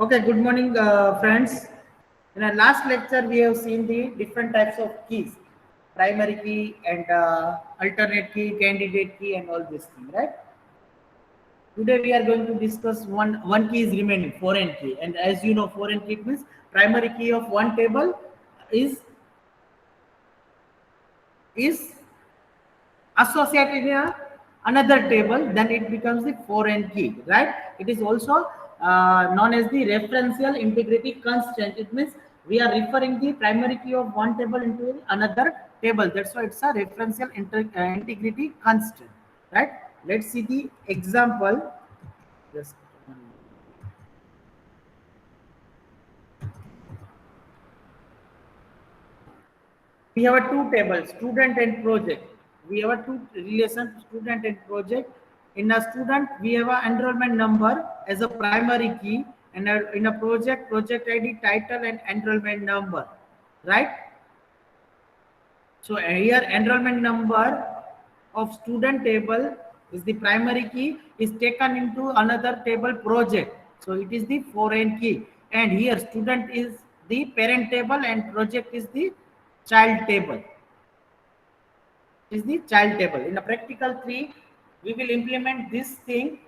Okay, good morning, friends. In our last lecture, we have seen the different types of keys, primary key and alternate key, candidate key, and all these things, right? Today, we are going to discuss one key is remaining, foreign key. And as you know, foreign key means primary key of one table is is associated in another table, then it becomes the foreign key, right? It is also known as the referential integrity constant. It means we are referring the primary key of one table into another table. That's why it's a referential integrity constant, right? Let's see the example. Just we have a two tables, student and project. We have a two relation, student and project. In a student, we have a enrollment number as a primary key, and in a project ID, title, and enrollment number, right? So here enrollment number of student table is the primary key is taken into another table project. So it is the foreign key, and here student is the parent table and project is the child table. Is the child table. In a practical 3, we will implement this thing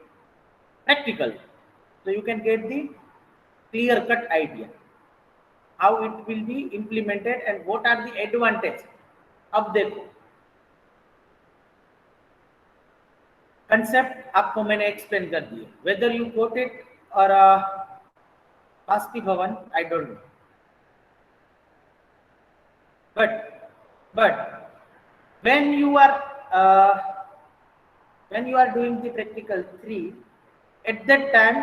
practically. So you can get the clear cut idea how it will be implemented and what are the advantage. अब देखो concept आपको मैंने explain कर दिया whether you coat it और पास्की भवन I don't know but when you are uh, when you are doing the practical 3 at that time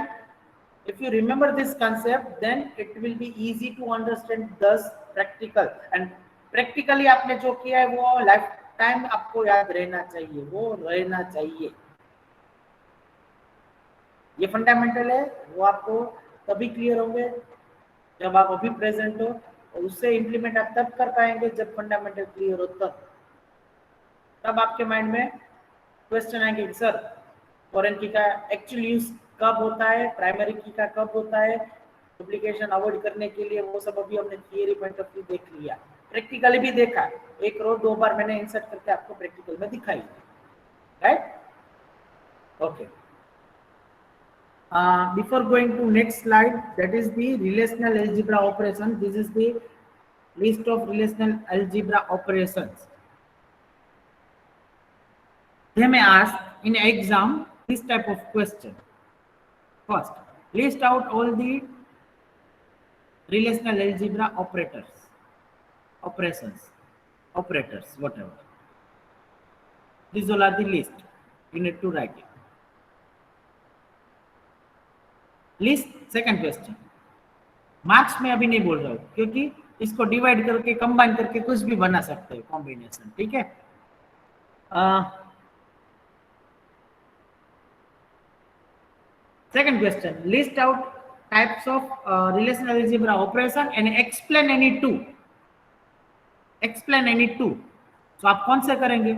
if you remember this concept then it will be easy to understand this practical and practically आपने जो किया है वो life time आपको याद रहना चाहिए वो रहना चाहिए ये फंडामेंटल है वो आपको तभी क्लियर होंगे जब आप अभी प्रेजेंट हो और उससे इंप्लीमेंट आप तब कर पाएंगे जब फंडामेंटल क्लियर हो तब आपके माइंड में क्वेश्चन आएंगे सर फॉरेन की का एक्चुअल यूज कब होता है प्राइमरी की का कब होता है डुप्लीकेशन अवॉइड करने के लिए वो सब अभी हमने थियरी पॉइंट ऑफ व्यू देख लिया प्रैक्टिकली भी देखा एक रो 2 बार मैंने इंसर्ट करके आपको प्रैक्टिकल में दिखाई right okay before going to next slide that is the relational algebra operation this is the list of relational algebra operations they may ask in exam this type of question first list out all the relational algebra operators whatever these all are the list you need to write it list second question marks में अभी नहीं बोल रहा हूं क्योंकि इसको divide करके combine करके कुछ भी बना सकते हो कॉम्बिनेशन ठीक है second question list out types of relational algebra operation and explain any two तो आप कौन से करेंगे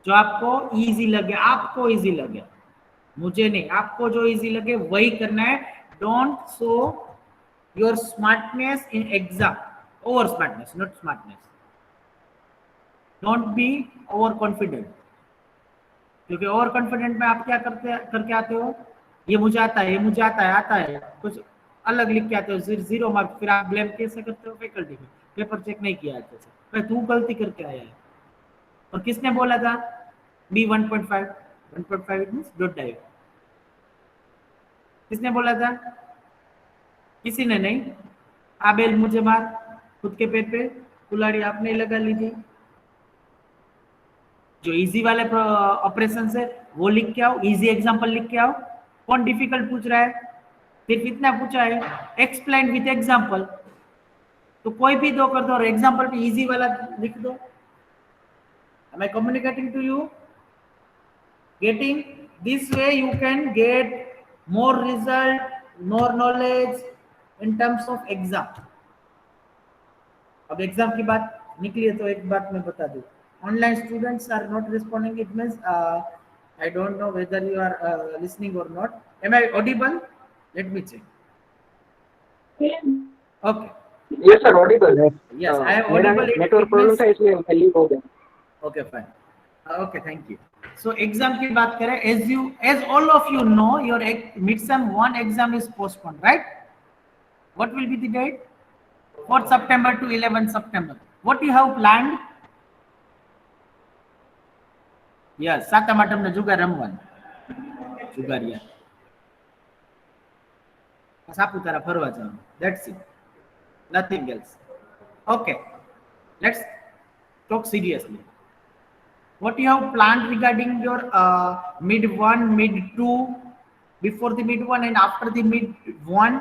जो आपको इजी लगे मुझे नहीं आपको जो इजी लगे वही करना है don't show your smartness in exam over smartness not smartness don't be over confident क्योंकि ओवर कॉन्फिडेंट में आप क्या करके आते हो ये मुझे आता है कुछ अलग लिख के आते हो 0 मार्क फिर आप ब्लेम कैसे करते हो फैकल्टी में पेपर चेक नहीं किया अच्छे से तू गलती करके आया है और किसने बोला था B 1.5 it means dot dive किसने बोला था किसी ने नहीं आबेल मुझे मार खुद के पेट पे कुल्हाड़ी आपने लगा ली थी जो इजी वाले ऑपरेशन है वो लिख के आओ इजी एग्जांपल लिख के आओ कौन डिफिकल्ट पूछ रहा है सिर्फ इतना पूछा है एक्सप्लेन विथ एग्जांपल तो कोई भी दो कर दो और एग्जांपल भी इजी वाला लिख दो am I communicating to you getting this way you can get more result more knowledge in terms of exam अब एग्जाम की बात निकली है तो एक बात मैं बता दूं online students are not responding it means I don't know whether you are listening or not. Am I audible? Let me check. Okay. Yes sir, audible है। Yes, I am मेरा audible. Network It problem means था इसलिए link हो गया। okay, fine. Okay, thank you. So exam की बात करें, as all of you know, your midsem one exam is postponed, right? What will be the date? 4th September to 11th September. What you have planned? Yes, સાતમ આઠમને જુગાર રમવાનું. જુગારિયા. સાપુતારા ફરવા જવાનું. That's it. Nothing else. Okay. Let's talk seriously. What you have planned regarding your mid 1, mid 2, before the mid 1 and after the mid 1?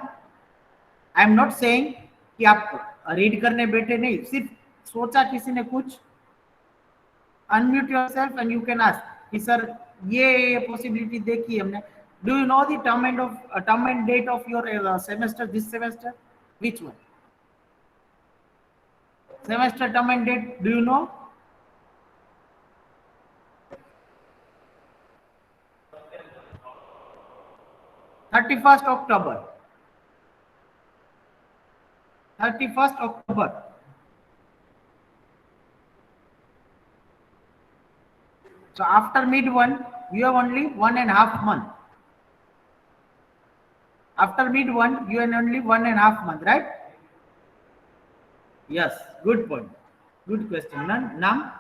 I am not saying कि आप read करने बैठे नहीं, सिर्फ सोचा किसी ने कुछ, unmute yourself and you can ask कि सर ये पॉसिबिलिटी देखी हमने. Do you know the term end date of your semester this semester? Which one semester term end date do you know? October 31st October. So after mid one, you have only 1.5 month. After mid one, you have only 1.5 month, right? Yes, good point. Good question. Nam?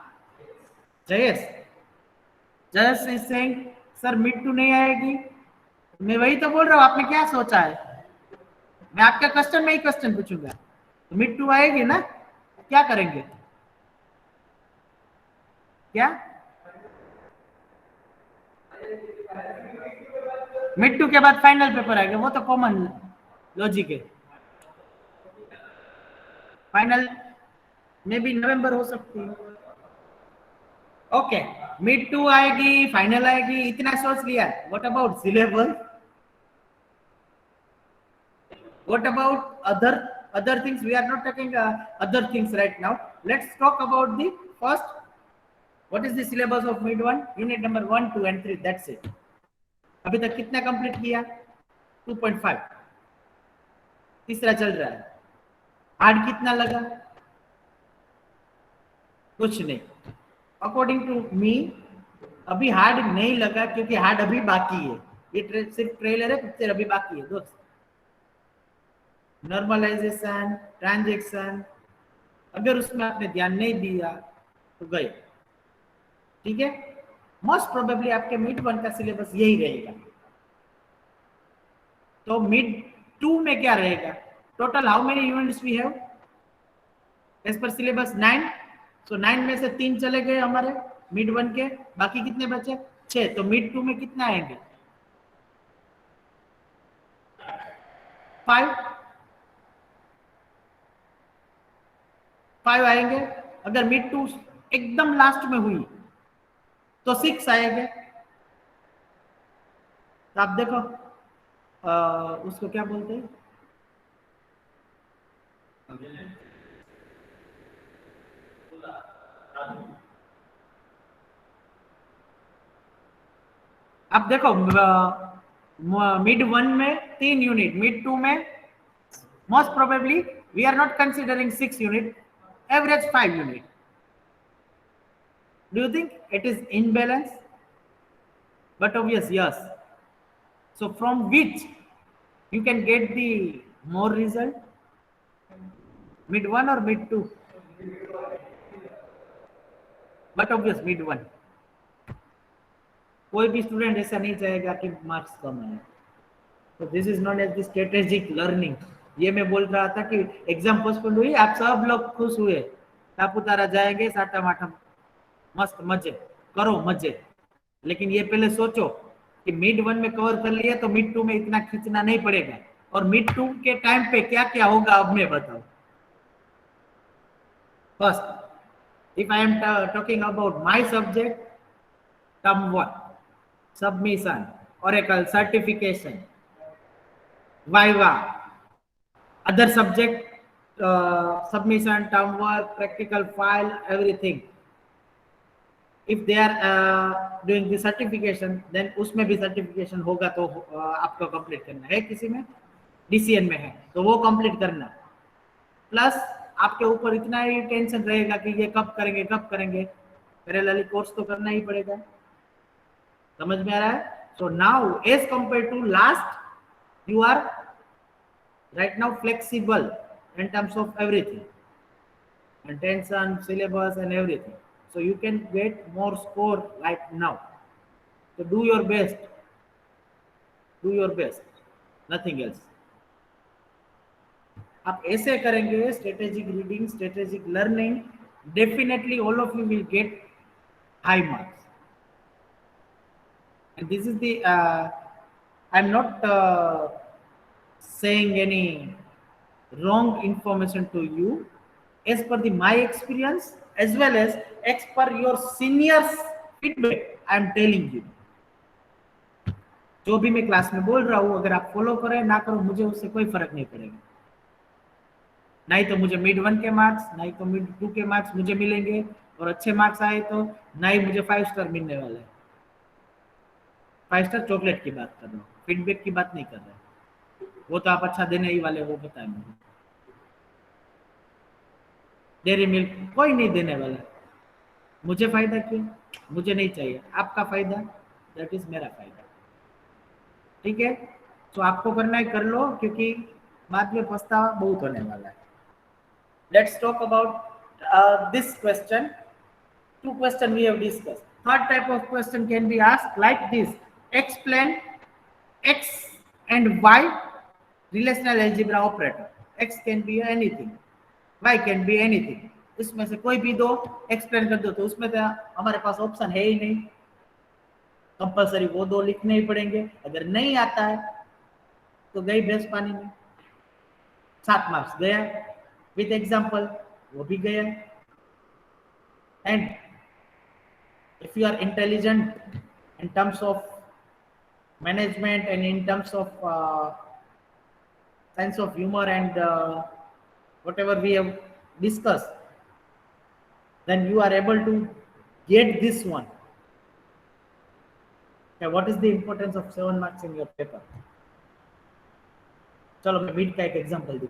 Jayes. Jayes is saying, sir mid two नहीं आएगी. मैं वही तो बोल रहा हूँ, आपने क्या सोचा है? मैं आपका क्वेश्चन में ही क्वेश्चन पूछूंगा. तो मिड टू आएगी ना, क्या करेंगे? क्या मिड टू के बाद फाइनल पेपर आएगा, वो तो कॉमन लॉजिक है. फाइनल में भी नवंबर हो सकती है. ओके, मिड टू आएगी, फाइनल आएगी, इतना सोच लिया. What about syllabus? What about other things? We are not talking other things right now. Let's talk about the first. What is the syllabus of mid one? Unit number 1, 2 and 3. That's it. अभी तक कितना complete किया? 2.5. तीसरा चल रहा है. Hard कितना लगा? कुछ नहीं. अकॉर्डिंग टू मी अभी हार्ड नहीं लगा, क्योंकि हार्ड अभी बाकी है. ये सिर्फ ट्रेलर है, पिक्चर अभी बाकी है दोस्त. नॉर्मलाइजेशन, ट्रांजैक्शन, अगर उसमें आपने ध्यान नहीं दिया तो गए. ठीक है. मोस्ट प्रोबेबली आपके मिड वन का सिलेबस यही रहेगा. तो मिड टू में क्या रहेगा? Total how many units we have as per syllabus? 9. So 9 में से 3 चले गए हमारे मिड वन के, बाकी कितने बचे? 6. तो मिड टू में कितना आएंगे? 5 आएंगे. अगर मिड टू एकदम लास्ट में हुई तो 6 आएंगे. तो आप देखो उसको क्या बोलते हैं, आप देखो मिड वन में 3 यूनिट, मिड टू में most probably we are not considering 6 unit, average 5 unit. Do you think it is imbalance? But obvious, yes. So from which you can get the more result? Mid 1 or mid 2? But obvious mid 1. कोई भी student ऐसा नहीं चाहेगा कि marks कम आए. तो this is not as the strategic learning. ये मैं बोल रहा था कि एग्जाम पोस्टपोन हुई, आप सब लोग खुश हुए, सापुतारा जाएंगे, सातम आठम मस्त मजे करो मजे. लेकिन ये पहले सोचो कि मिड वन में कवर कर लिया तो मिड टू में इतना खींचना नहीं पड़ेगा. और मिड टू के टाइम पे क्या क्या होगा अब मैं बताऊं. First, if I am talking about my subject, term 1 submission, Oracle certification, viva, other subject submission, term work, practical file, everything. If they are doing the certification then उसमें भी सर्टिफिकेशन होगा तो आपको कंप्लीट करना है। किसी में DCN में है तो वो कंप्लीट करना, प्लस आपके ऊपर इतना ही टेंशन रहेगा कि ये कब करेंगे कब करेंगे, पैरेलली कोर्स तो करना ही पड़ेगा। समझ में आ रहा है? So now as compare to last you are right now flexible in terms of everything and tension, syllabus and everything, so you can get more score right now. So do your best, nothing else. आप ऐसे करेंगे strategic reading, strategic learning, definitely all of you will get high marks. And this is the I'm not saying any wrong information to you, as per the my experience as well as per your seniors feedback I am telling you। जो भी मैं class में बोल रहा हूँ अगर आप follow करें ना करो मुझे उससे कोई फर्क नहीं पड़ेगा। नहीं तो मुझे मिड 1 के मार्क्स, नहीं तो मिड 2 के मार्क्स मुझे मिलेंगे, और अच्छे मार्क्स आए तो नहीं मुझे 5 स्टार मिलने वाला है। 5 स्टार चॉकलेट की बात कर रहा हूँ, फीडबैक की बात नहीं कर रहा। वो तो आप अच्छा देने ही वाले, वो बताए मुझे। डेयरी मिल्क कोई नहीं देने वाला, मुझे फायदा क्यों? मुझे नहीं चाहिए, आपका फायदा दैट इज मेरा फायदा। ठीक है, तो आपको करना है कर लो, क्योंकि बाद में पछतावा बहुत होने वाला है। Let's talk about this question. 2 question we have discussed. Third type of question can be asked like this: explain x and y relational algebra operator. X can be anything, y can be anything. इसमें से कोई भी दो explain कर दो, तो उसमें तो हमारे पास ऑप्शन है ही नहीं, कंपलसरी वो दो लिखने ही पड़ेंगे। अगर नहीं आता है तो गई भैंस पानी में, 7 मार्क्स गया, विथ एग्जाम्पल वो भी गया। And if you are intelligent in terms of management and in terms of sense of humor and whatever we have discussed, then you are able to get this one. Okay, what is the importance of 7 marks in your paper? चलो मैं mid का एक example दूँ।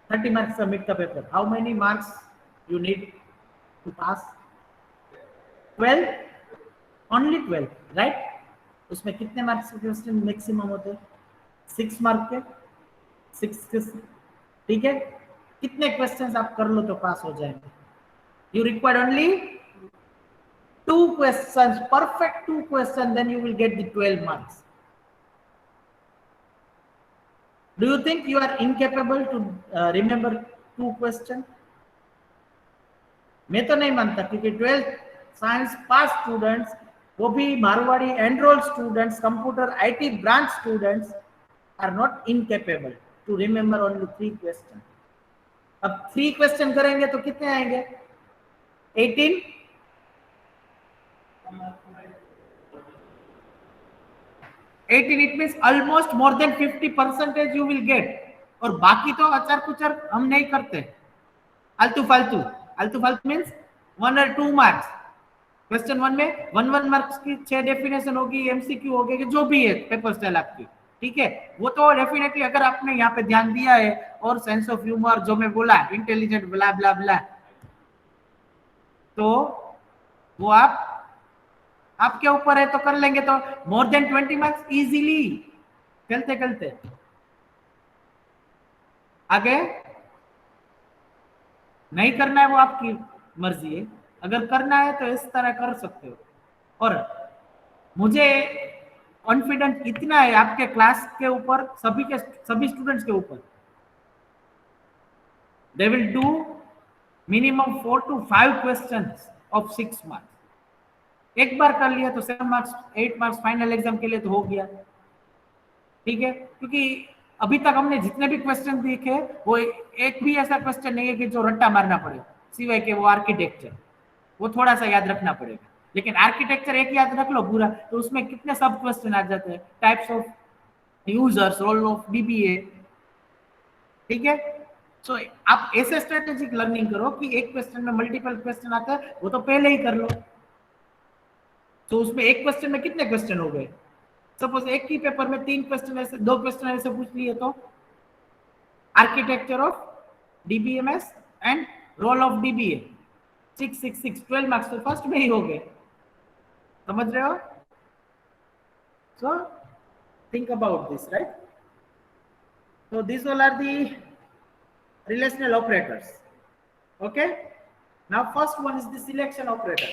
30 marks का mid का पेपर, how many marks you need to pass? 12, only 12, right? उसमें कितने मार्क्स के क्वेश्चन मैक्सिमम होते हैं? 6 मार्क के, 6। ठीक है, कितने क्वेश्चंस आप कर लो तो पास हो जाएंगे? You require only 2 questions, perfect 2 questions, then you will get the 12 marks. Do you think you are incapable to remember 2 questions? मैं तो नहीं मानता, क्योंकि 12th साइंस पास स्टूडेंट्स, वो भी Marwari enrol students, computer IT branch students are not incapable to remember only 3 question. अब 3 question करेंगे तो कितने आएंगे? 18, 18 it means almost more than 50% you will get। और बाकी तो अचार कुचर हम नहीं करते, आलतू फालतू। आलतू फालतू मीन्स 1 और 2 मार्क्स। क्वेश्चन 1 में 1 मार्क्स की 6 डेफिनेशन होगी, MCQ होगी, कि जो भी है पेपर स्टाइल आपकी, ठीक है, वो तो डेफिनेटली अगर आपने यहाँ पे ध्यान दिया है, और सेंस ऑफ ह्यूमर जो मैं बोला, इंटेलिजेंट ब्ला ब्ला ब्ला, तो वो आपके ऊपर है, तो कर लेंगे तो मोर देन 20 मार्क्स इजीली चलते चलते। आगे नहीं करना है वो आपकी मर्जी है, अगर करना है तो इस तरह कर सकते हो। और मुझे कॉन्फिडेंस इतना है आपके क्लास के ऊपर, सभी स्टूडेंट्स के ऊपर, they will do minimum 4 to 5 questions of 6 marks. एक बार कर लिया तो 7 मार्क्स 8 मार्क्स फाइनल एग्जाम के लिए तो हो गया। ठीक है, क्योंकि अभी तक हमने जितने भी क्वेश्चन देखे, वो एक भी ऐसा क्वेश्चन नहीं है कि जो रट्टा मारना पड़े, सिवाय के वो आर्किटेक्चर, वो थोड़ा सा याद रखना पड़ेगा। लेकिन आर्किटेक्चर एक याद रख लो पूरा, तो उसमें कितने सब क्वेश्चन आ जाते हैं, types of users, role of DBA। ठीक है, सो आप ऐसे स्ट्रेटेजिक लर्निंग करो कि एक क्वेश्चन में मल्टीपल क्वेश्चन आता है वो तो पहले ही कर लो। तो उसमें एक क्वेश्चन में कितने क्वेश्चन हो गए? सपोज एक ही पेपर में 3 क्वेश्चन ऐसे, 2 क्वेश्चन ऐसे पूछ लिए तो architecture of DBMS and role of DBA 666 12 marks तो फर्स्ट में ही हो गए। समझ रहे हो? सो think about this, right? So these all are the relational operators. Okay, now first one is the selection operator.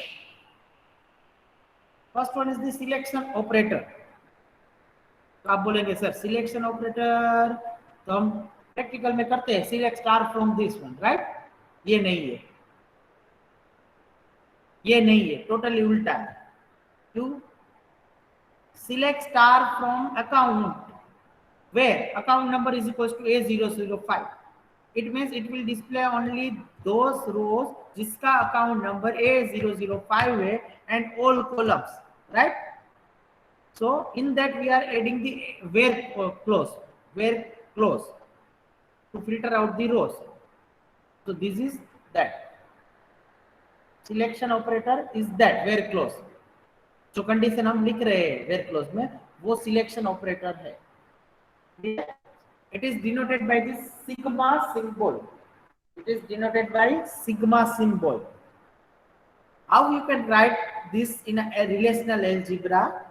First one is the selection operator. तो आप बोलेंगे सर सिलेक्शन ऑपरेटर तो हम प्रैक्टिकल में करते हैं, select star from this one, right? ये नहीं है, ये नहीं है, टोटली उल्टा है। क्यों? Select star from account where account number is equals to A005. It means it will display only those rows जिसका account number A005 है and all columns, right? So in that we are adding the where clause to filter out the rows. So this is that selection operator is that where clause. जो condition हम लिख रहे हैं where clause में वो selection operator है। It is denoted by this sigma symbol. It is denoted by sigma symbol. How you can write this in a relational algebra?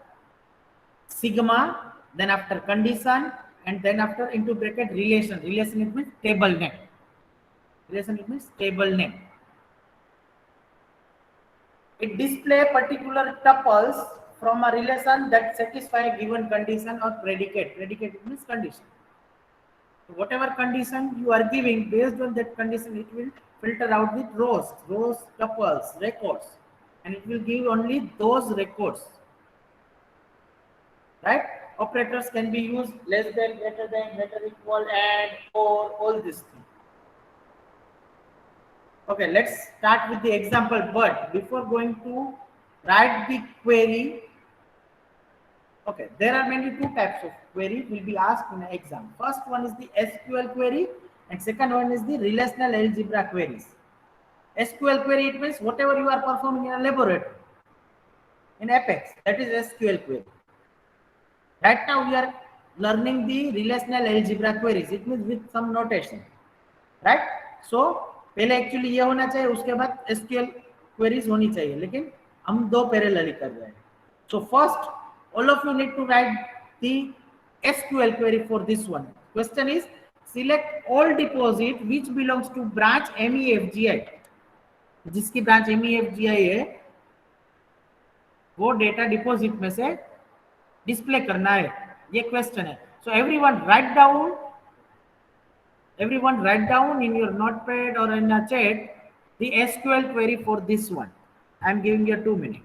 Sigma, then after condition, and then after into bracket relation. Relation it means table name. Relation it means table name. It display particular tuples from a relation that satisfy a given condition or predicate. Predicate it means condition. Whatever condition you are giving, based on that condition it will filter out with rows, tuples, records, and it will give only those records, right? Operators can be used less than, greater equal, and or all these things. Okay, let's start with the example, but before going to write the query, okay, there are mainly two types of query will be asked in an exam. First one is the SQL query and second one is the relational algebra queries. SQL query, it means whatever you are performing in a laboratory, in Apex, that is SQL query. Right now we are learning the relational algebra queries, it means with some notation, right? So पहले actually ये होना चाहिए, उसके बाद SQL queries होनी चाहिए, लेकिन हम दो पैरेलली कर रहे हैं. So first all of you need to write the SQL query for this one. Question is select all deposit which belongs to branch MEFGI. जिसकी ब्रांच MEFGI है वो डेटा डिपॉजिट में से डिस्प्ले करना है, ये क्वेश्चन है. So everyone write down in your notepad or in a chat the SQL query for this one. I am giving you 2 minutes.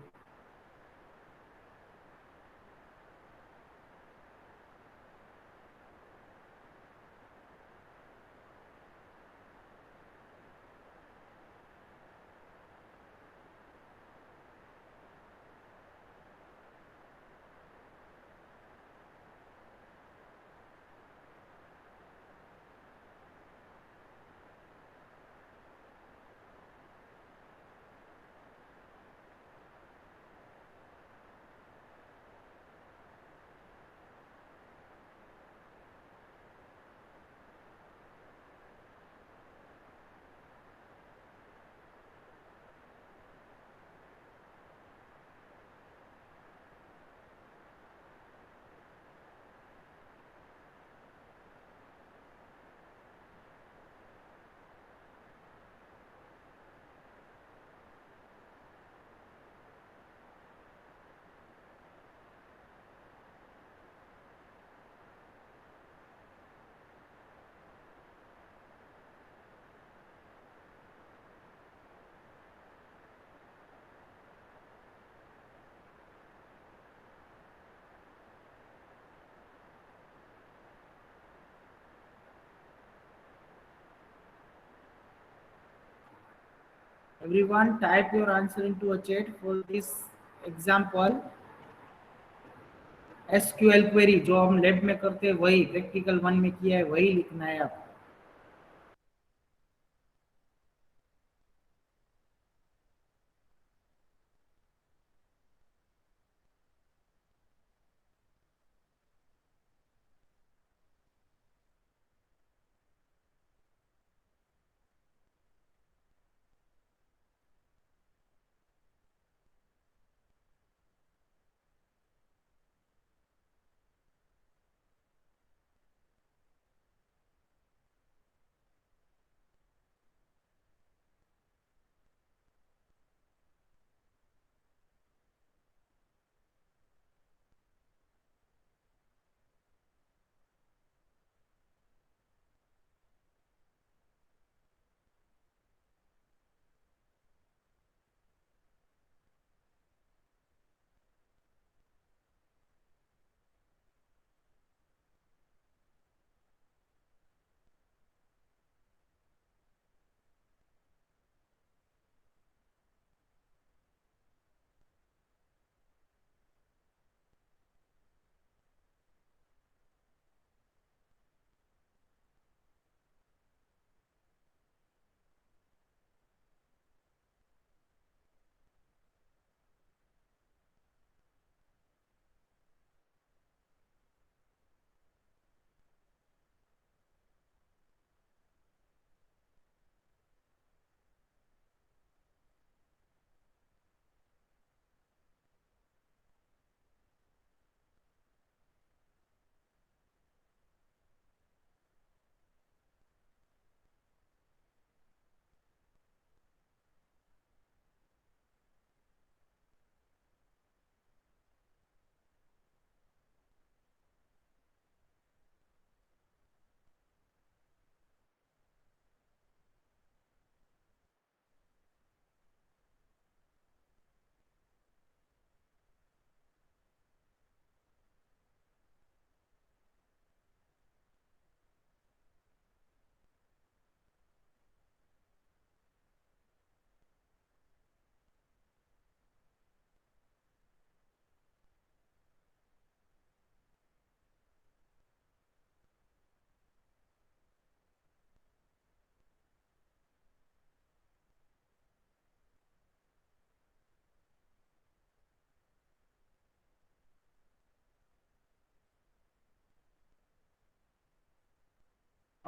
Everyone type your answer into a chat for this example. SQL query जो हम lab में करते हैं वही, practical 1 में किया है वही लिखना है आप.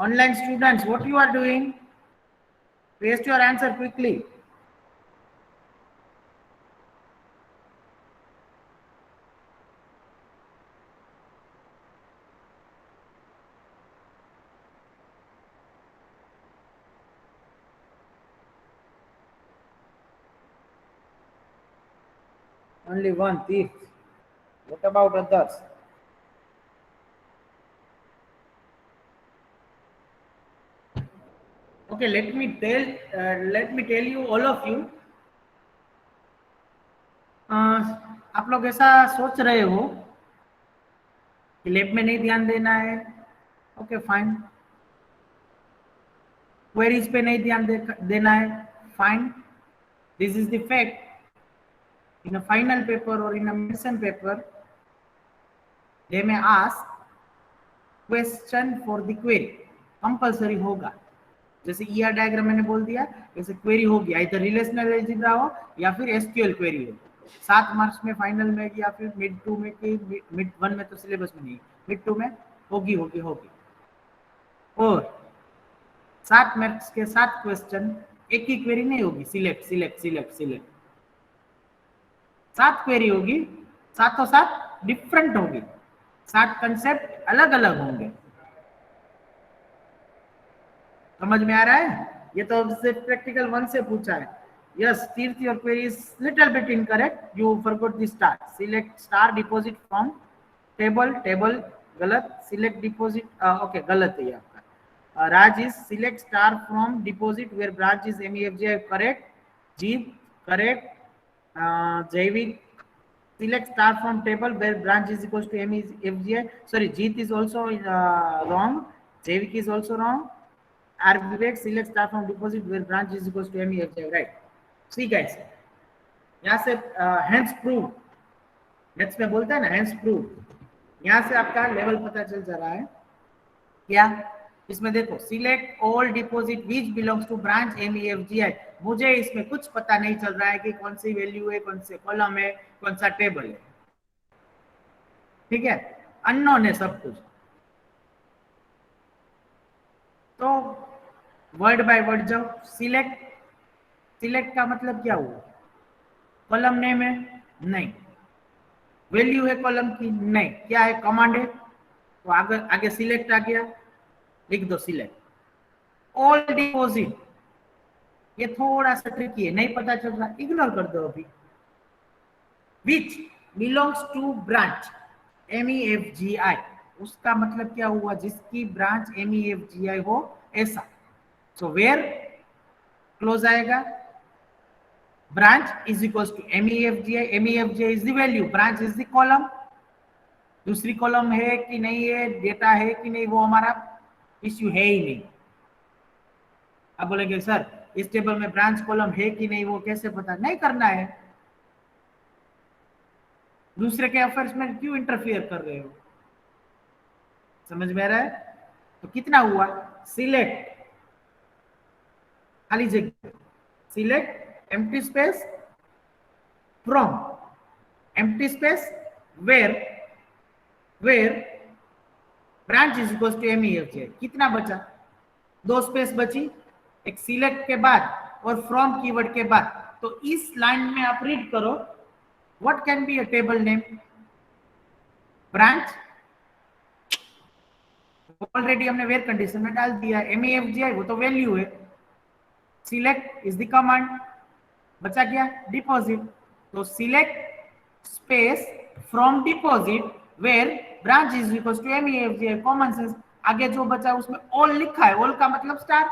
Online students, what you are doing? Paste your answer quickly. Only one thief. What about others? Okay, let me tell you, all of you. आप लोग ऐसा सोच रहे हो कि लैब में नहीं ध्यान देना है. Okay fine. क्वेरीज पे नहीं ध्यान देना है. Fine. This is the fact. In a final paper और इन अ मेंशन पेपर दे में ask question for the query. Compulsory होगा. जैसे ईआर डायग्राम मैंने बोल दिया, जैसे क्वेरी होगी, इधर रिलेशनल अलजेब्रा हो या फिर एसक्यूएल क्वेरी हो. 7 मार्क्स में फाइनल में या फिर मिड 2 में की मिड 1 में तो सिलेबस में नहीं, मिड 2 में होगी. और 7 मार्क्स के 7 क्वेश्चन, एक ही क्वेरी नहीं होगी. सिलेक्ट 7 क्वेरी होगी, 7 डिफरेंट होगी. 7 कंसेप्ट अलग अलग होंगे. समझ में आ रहा है? ये तो सिर्फ प्रैक्टिकल 1 से पूछा है. Yes, Tirth your query is little bit incorrect. You forgot the star. Select star deposit from table गलत. सिलेक्ट डिपॉजिट ओके गलत है आपका. Raj is select star from deposit where branch is MEFGI correct. Jeet correct. Jaivik select star from table where branch is equals to MEFGI. Sorry, Jeet is also wrong. Javik is also wrong. R Vivek, select star from deposit where branch is equals to MEFGI. Right. See guys, यहाँ से hence prove. Next में बोलता है ना hence prove. यहाँ से आपका level पता चल जा रहा है. क्या इसमें देखो, select all deposit which belongs to branch MEFGI. मुझे इसमें कुछ पता नहीं चल रहा है कि कौन सी वैल्यू है, कौन से कॉलम है, कौन सा टेबल है. ठीक है, अननोन है सब कुछ. तो वर्ड बाय वर्ड जाओ. सिलेक्ट का मतलब क्या हुआ? कॉलम नेम है? नहीं. वैल्यू है कॉलम की? नहीं. क्या है? कमांड है. तो आगे सिलेक्ट आ गया, लिख दो सिलेक्ट. ऑल डिपॉजिट, ये थोड़ा सा ट्रिकी है, नहीं पता चल रहा, इग्नोर कर दो अभी. Which belongs to branch MEFGI, उसका मतलब क्या हुआ? जिसकी ब्रांच MEFGI हो ऐसा. सो वेयर क्लोज आएगा, branch is equal to MEFGI. MEFGI is the value, branch is the column. दूसरी कॉलम है कि नहीं है, डेटा है कि नहीं, वो हमारा इश्यू है ही नहीं. अब बोलेंगे सर इस टेबल में ब्रांच कॉलम है कि नहीं, वो कैसे पता? नहीं करना है. दूसरे के अफेयर्स में क्यों इंटरफियर कर रहे हो? समझ में आ रहा है? तो कितना हुआ? सिलेक्ट खाली जगह, select empty space from empty space where branch is equal to MEFGI. कितना बचा? 2 स्पेस बची, एक सिलेक्ट के बाद और फ्रॉम कीवर्ड के बाद. तो इस लाइन में आप रीड करो, what can be a table name? Branch already हमने वेयर कंडीशन में डाल दिया. MEFGI वो तो वैल्यू है. Select is the command. बचा क्या? डिपॉजिट. तो select space from deposit where branch is equal to MEFGI. Common sense. आगे जो बचा उसमें ऑल लिखा है, ऑल का मतलब स्टार.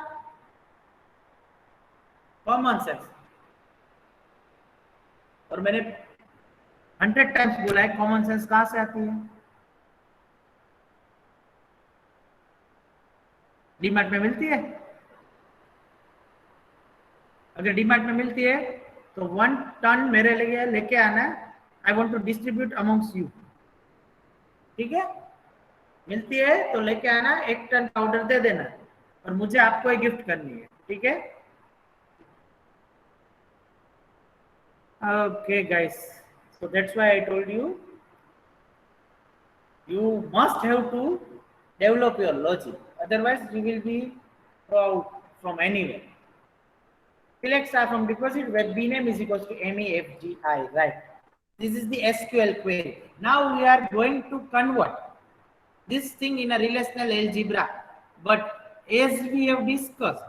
Common sense. और मैंने 100 टाइम्स बोला है, कॉमन सेंस कहां से आती है? डीमैट में मिलती है. अगर डीमैट में मिलती है तो 1 टन मेरे लिए लेके आना. I want to distribute amongst you. ठीक है, मिलती है तो लेके आना. 1 टन पाउडर दे देना और मुझे आपको एक गिफ्ट करनी है. ठीक है. Okay guys, so that's why I told you must have to develop your logic. otherwise you will be throw out from anywhere. Select star from deposit where b name is equals to MEFGI, right? This is the SQL query. Now we are going to convert this thing in a relational algebra, but as we have discussed,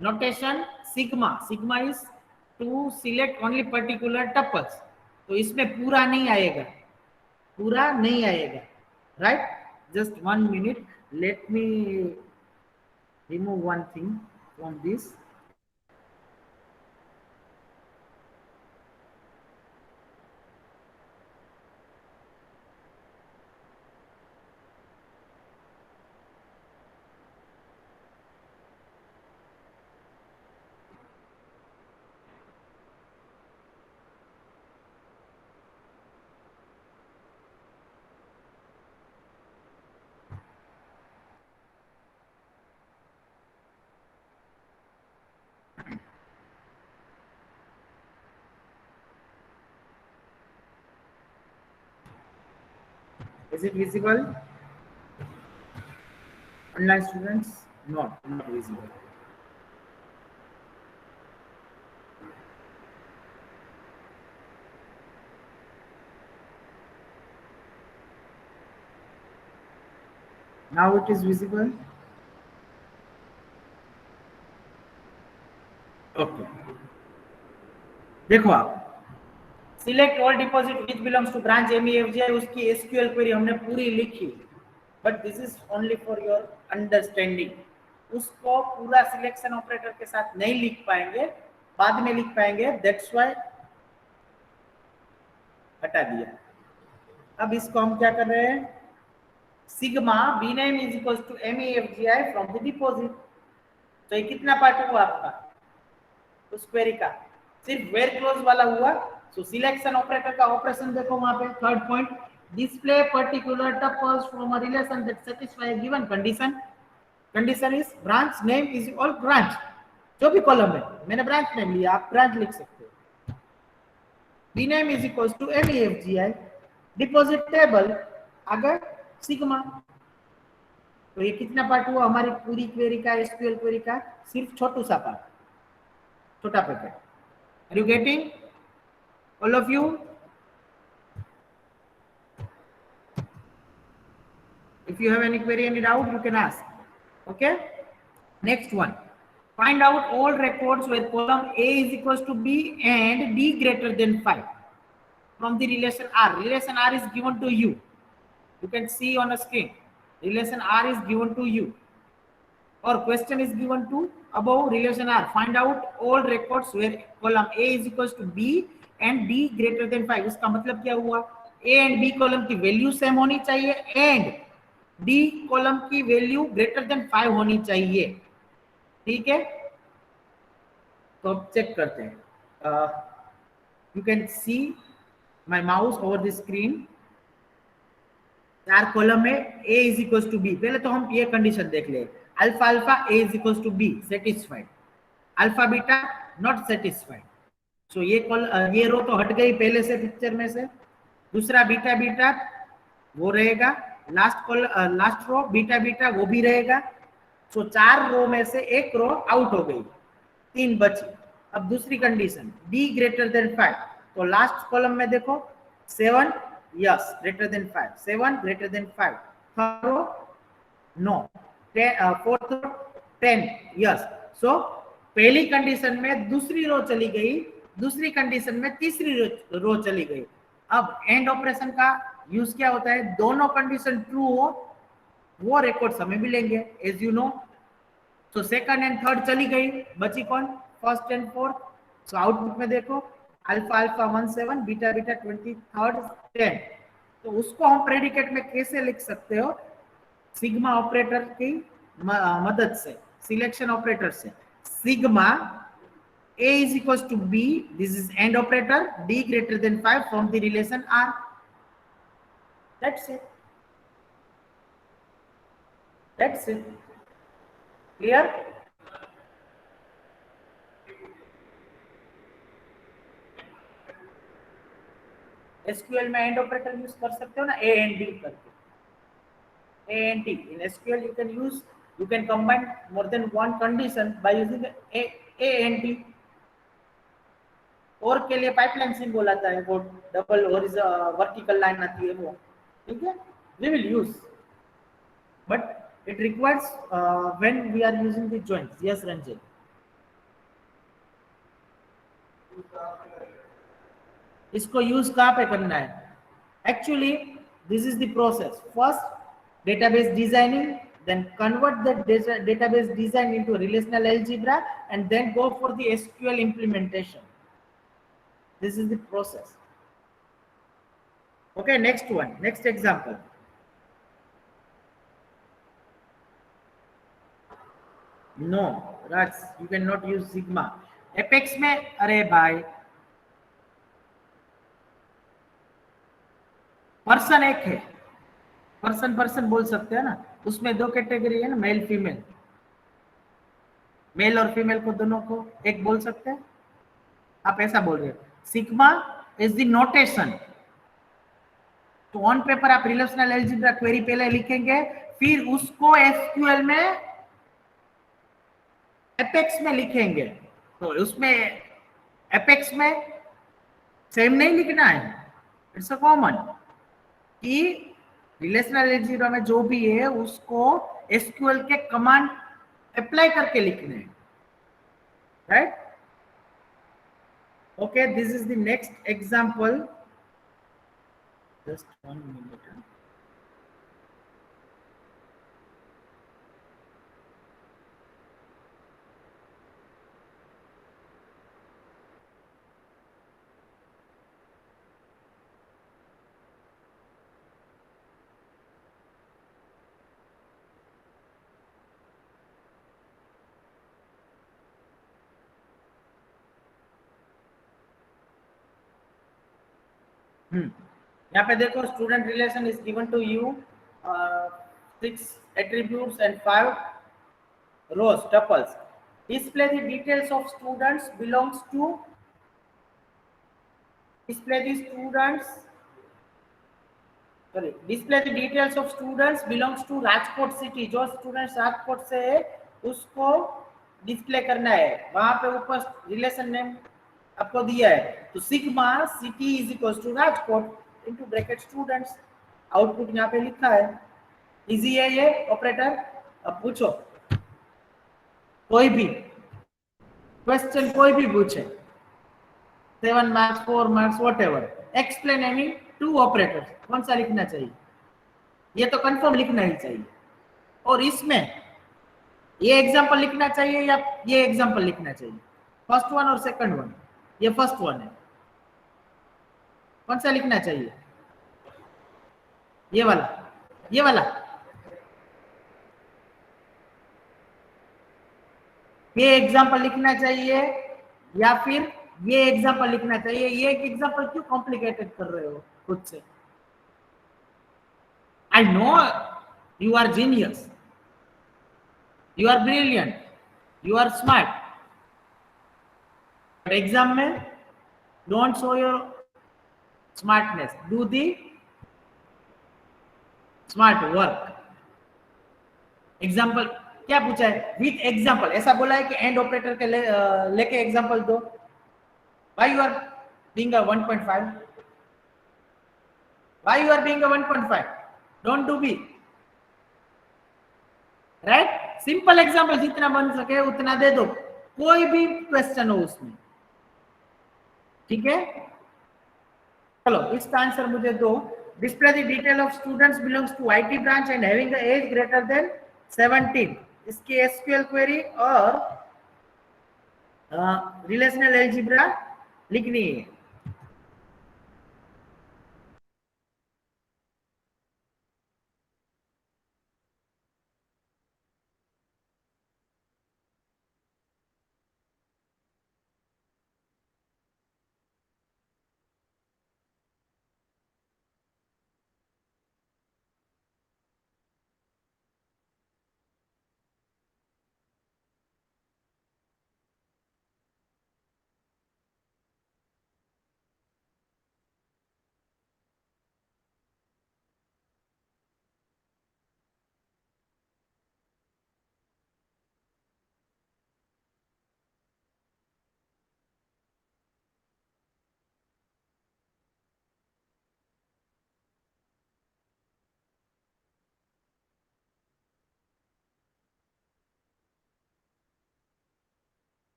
notation sigma is to select only particular tuples, तो इसमें पूरा नहीं आएगा, right? Just 1 minute, let me remove one thing from this. Is it visible? Online students, not visible. Now it is visible. Okay. देखो आप, select all deposit which belongs to branch MEFGI, उसकी SQL query हमने पूरी लिखी, but this is only for your understanding. उसको पूरा selection operator के साथ नहीं लिख पाएंगे, बाद में लिख पाएंगे, दैट्स व्हाई हटा दिया. अब इसको हम क्या कर रहे हैं, sigma B name is equal to MEFGI from the deposit. तो ये कितना पार्ट हुआ आपका उस क्वेरी का, सिर्फ वेयर क्लोज वाला हुआ. सो सिलेक्शन ऑपरेटर का ऑपरेशन देखो वहां पे, third point, display particular tuples from a relation that satisfy given condition. Condition is branch name is equal branch, जो भी कॉलम है, मैंने ब्रांच नेम लिया, आप ब्रांच लिख सकते हो. B name is equal to MEFGI, deposit table अगर सिग्मा. तो ये कितना पार्ट हुआ हमारी पूरी क्वेरी का, एसक्यूएल क्वेरी का, सिर्फ छोटू सा पार्ट, छोटा packet. Are you getting? All of you? If you have any query, any doubt, you can ask. Okay? Next one. Find out all records where column A is equals to B and D greater than 5 from the relation R. Relation R is given to you. You can see on the screen. Relation R is given to you. Or question is given to above relation R. Find out all records where column A is equals to B and D greater than 5. उसका मतलब क्या हुआ, A and B column की value same होनी चाहिए and D column की value greater than 5 होनी चाहिए. ठीक है, तो अब चेक करते हैं. You can see my mouse over the screen. 4 column में A is equal to B. पहले तो हम ये कंडीशन देख ले, alpha alpha A is equal to B, satisfied. Alpha beta not satisfied. So ये रो तो हट गई पहले से पिक्चर में से. दूसरा बीटा बीटा वो रहेगा, लास्ट रो बीटा बीटा वो भी रहेगा. सो 4 रो में से एक रो आउट हो गई, 3 बची. अब दूसरी कंडीशन D ग्रेटर देन 5. तो लास्ट कॉलम में देखो 7, yes greater than 5, 7 greater than 5. Third row no, fourth row 10, yes. So पहली कंडीशन में दूसरी रो चली गई, दूसरी कंडीशन में तीसरी रो चली गई. अब एंड ऑपरेशन का यूज क्या होता है, दोनों कंडीशन ट्रू हो वो रिकॉर्ड्स हमें मिलेंगे as you know. So second and third चली गई, बची कौन, first and fourth. So output में देखो alpha alpha 17, beta beta 20, third 10. तो उसको हम प्रेडिकेट में कैसे लिख सकते हो, सिग्मा ऑपरेटर की मदद से, सिलेक्शन ऑपरेटर से. Sigma A is equals to B, this is AND operator, D greater than 5 from the relation R. That's it. That's it. Clear? SQL में AND operator यूज कर सकते हो ना, A and D करके. ANT. In SQL, you can combine more than one condition by using ANT. और के लिए pipeline symbol आता है, वो डबल वर्टिकल लाइन आती है वो, ठीक है, we will use, but it requires when we are using the joints. Yes, Ranjit. इसको यूज कहाँ पे करना है? Actually, this is the process. First, database designing, then convert the database design into relational algebra, and then go for the SQL implementation. This is the process. Okay, next one, next example. No, Raj, you cannot use sigma. Apex में, अरे भाई, person एक है, person person बोल सकते हैं ना, उसमें दो कैटेगरी है ना, मेल फीमेल, मेल और फीमेल को दोनों को एक बोल सकते हैं, आप ऐसा बोल रहे हो. Sigma is the notation. तो ऑन पेपर आप रिलेशनल अलजेब्रा क्वेरी पहले लिखेंगे, फिर उसको एसक्यूएल में एपेक्स में लिखेंगे. तो उसमें एपेक्स में सेम नहीं लिखना है, इट्स अ कॉमन कि रिलेशनल अलजेब्रा में जो भी है उसको एसक्यूएल के कमांड अप्लाई करके लिखने हैं, right? Okay, this is the next example. Just 1 minute. यहाँ पे देखो, student relation is given to you 6 attributes and 5 rows tuples. Display the details of students belongs to, display the details of students belongs to Rajkot city. जो students Rajkot से है उसको display करना है, वहां पे ऊपर रिलेशन नेम आपको दिया है. तो sigma city is equal to Rajkot into bracket students. Output यहाँ पे लिखा है. इजी है ये ऑपरेटर. अब पूछो कोई भी क्वेश्चन, कोई भी पूछे, 7 marks 4 marks what ever, explain any 2 operators, कौन सा लिखना चाहिए? ये तो कंफर्म लिखना ही चाहिए. और इसमें ये एग्जांपल लिखना चाहिए या ये एग्जांपल लिखना चाहिए? फर्स्ट वन और सेकंड वन. ये फर्स्ट वन है, कौन सा लिखना चाहिए? ये वाला, ये वाला. ये एग्जांपल लिखना चाहिए या फिर ये एग्जांपल लिखना चाहिए? ये एग्जांपल क्यों कॉम्प्लिकेटेड कर रहे हो खुद से? I know you are genius, you are brilliant, you are smart, but exam में don't show your smartness, do the smart work. Example क्या पूछा है? With example. ऐसा बोला है कि एंड ऑपरेटर के लेके एग्जाम्पल दो. why you are being a 1.5? why you are being a 1.5? don't do b, right? Simple example जितना बन सके उतना दे दो, कोई भी क्वेश्चन हो उसमें, ठीक है? चलो इसका आंसर मुझे दो. Display the detail of students belongs to IT branch and having age greater than 17. इसकी एसक्यूएल क्वेरी और रिलेशनल अलजेब्रा लिखनी है.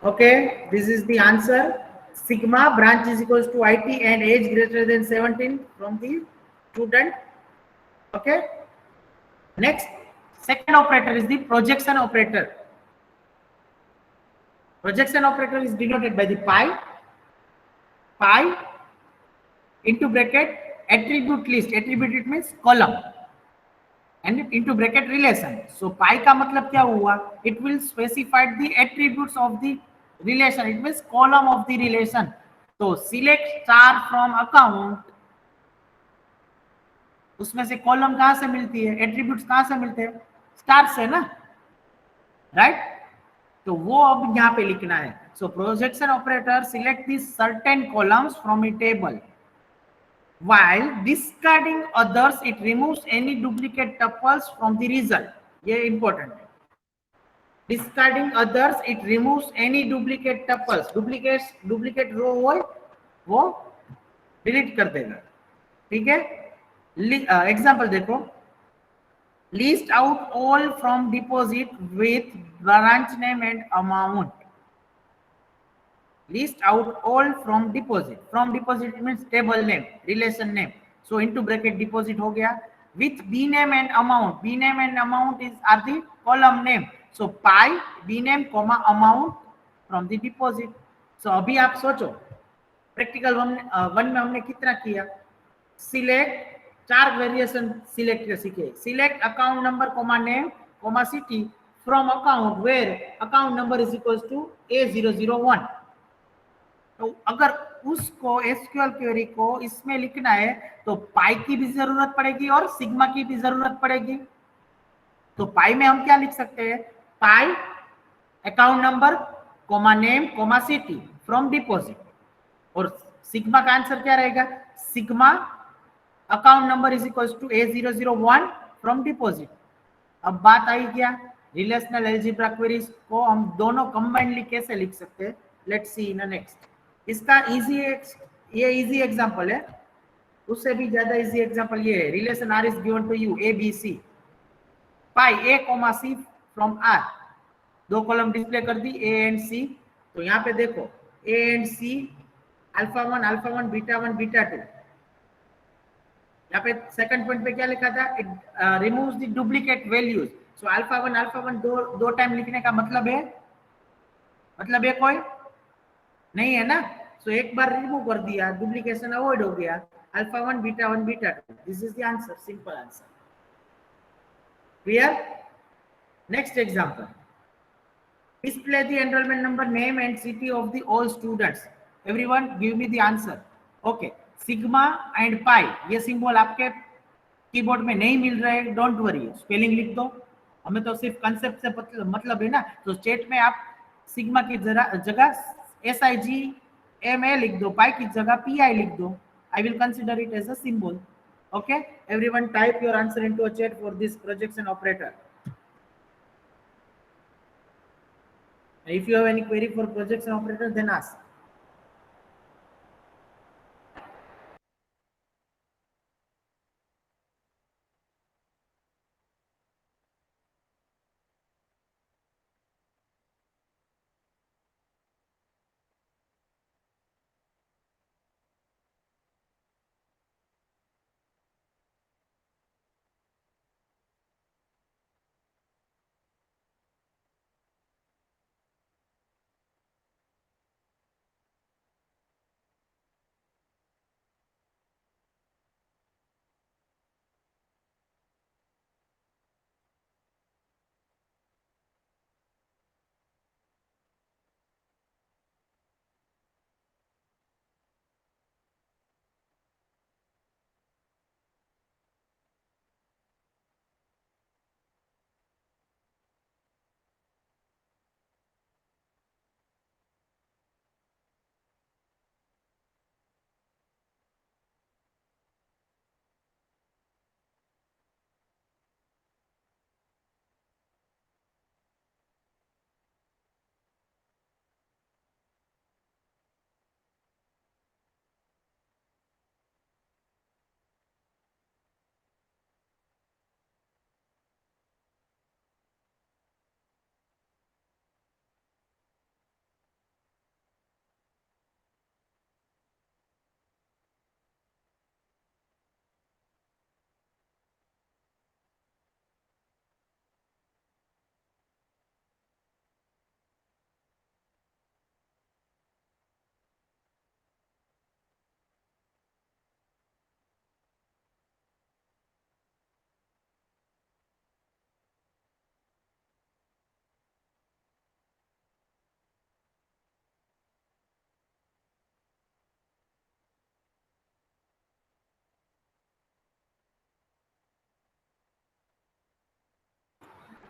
Okay, this is the answer. Sigma branch is equals to IT and age greater than 17 from the student. Okay. Next, second operator is the projection operator. Projection operator is denoted by the pi into bracket attribute list. Attribute it means column and into bracket relation. So pi का मतलब क्या हुआ? It will specify the attributes of the relation. It means column of the relation. तो select star from account, उसमें से column कहां से मिलती है? एट्रीब्यूट्स कहां से मिलते हैं? स्टार से ना, राइट? तो वो अब यहाँ पे लिखना है. So projection operator select the certain columns from a table, while discarding others it removes any duplicate tuples from the result. ये इंपॉर्टेंट है. Discarding others it removes any duplicate tuples. Duplicate row हो वो delete कर देगा. ठीक है. Example देखो. List out all from deposit with branch name and amount. List out all from deposit. From deposit means table name, relation name. So into bracket deposit हो गया. With B name and amount. B name and amount are the column name. So pi B name comma amount from the deposit. So अभी आप सोचो, practical one में हमने कितना किया? Select, 4 variation select कर सीखे. Select account number comma name comma city from account where account number is equal to A001. तो अगर उसको एसक्यूएल क्वेरी को इसमें लिखना है तो पाई की भी जरूरत पड़ेगी और सिग्मा की भी जरूरत पड़ेगी. तो पाई में हम क्या लिख सकते हैं? Pi account number comma name comma city from deposit. और सिग्मा का आंसर क्या रहेगा? Sigma account number is equal to A001 from deposit. अब बात आई क्या? रिलेशनल अलजेब्रा क्वेरीज को हम दोनों कंबाइनली कैसे लिख सकते हैं? Let's see in next. इसका ये इजी एग्जांपल है. उससे भी ज्यादा इजी एग्जांपल ये है. Relation R is given to you A B C, pi A comma C from R. 2 column display कर दी ए एंड सी. तो यहाँ पे देखो A and C alpha 1 beta 1 beta 2. यहाँ पे सेकंड पॉइंट पे क्या लिखा था? It removes the duplicate values. So alpha 1 दो टाइम लिखने का मतलब है कोई नहीं है ना. सो एक बार रिमूव कर दिया, डुप्लीकेशन अवॉइड हो गया. Alpha 1 beta 2. This is the answer, simple answer. Clear? Next example. Display the enrolment number, name and city of the all students. Everyone give me the answer. Okay. Sigma and pi ये symbol आपके keyboard में नहीं मिल रहे, don't worry, spelling लिख दो. हमें तो सिर्फ कंसेप्ट से मतलब है ना. तो चैट में आप सिग्मा की जगह SIGMA लिख दो, पाई की जगह PI लिख दो. I will consider it as a symbol. Okay. Everyone type your answer into a chat for this projection operator. If you have any query for projection operator, then ask.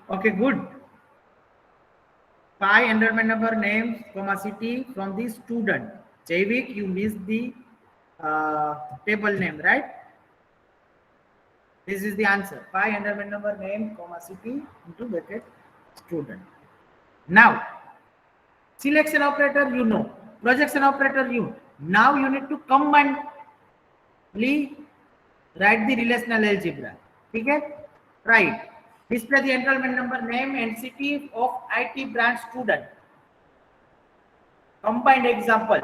Okay, good. Pi enrollment number, name, comma city from the student. Javik, you missed the table name, right? This is the answer. Pi enrollment number, name, comma city into bracket student. Now, selection operator, you know. Projection operator, you. Now you need to combinedly write the relational algebra. Okay? Right. Display the enrollment number, name and city of IT branch student. Combined example.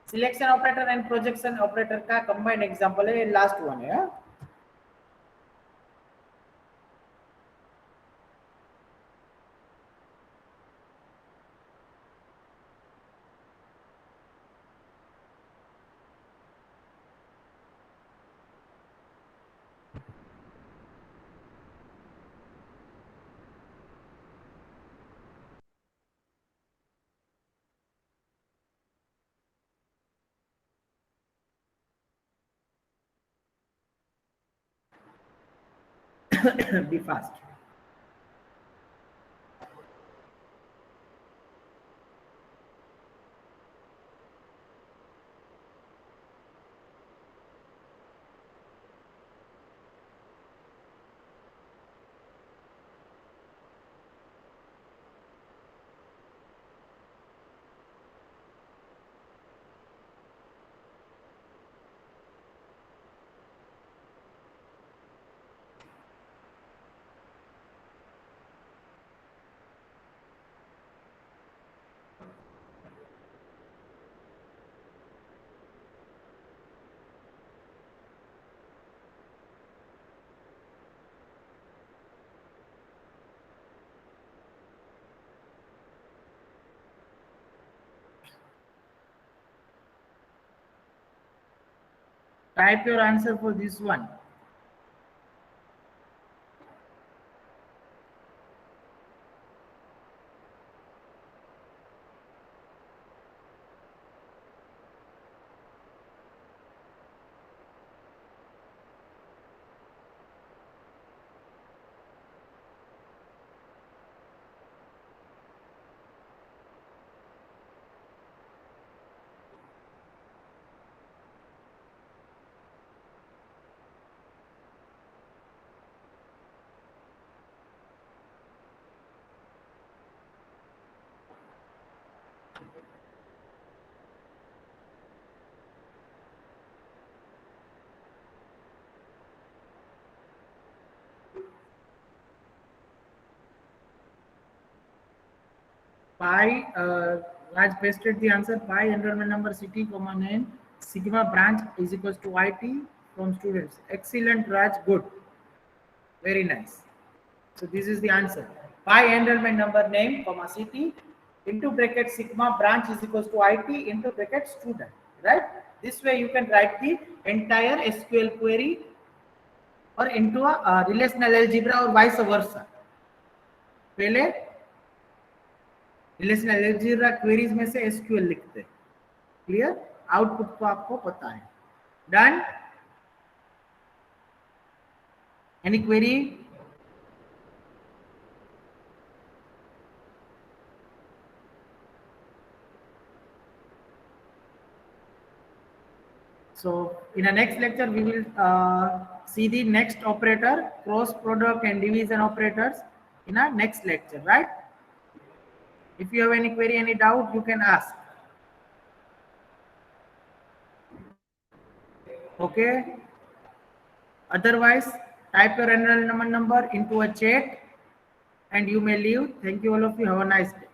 Selection operator and projection operator का combined example है, last one है. Be fast. Type your answer for this one. Pi, Raj pasted the answer. Pi enrollment number, city, comma name, sigma branch is equals to IT from students. Excellent, Raj. Good. Very nice. So this is the answer. Pi enrollment number, name, comma city into bracket sigma branch is equals to IT into bracket student. Right? This way you can write the entire SQL query or into a relational algebra or vice versa. पहले relational algebra queries में से SQL लिखते हैं. Clear? Output तो आपको पता है. Done? Any query? So in the next lecture we will see the next operator, cross product and division operators in our next lecture, right? If you have any query, any doubt, you can ask. Okay. Otherwise, type your enrollment number into a chat and you may leave. Thank you all of you. Have a nice day.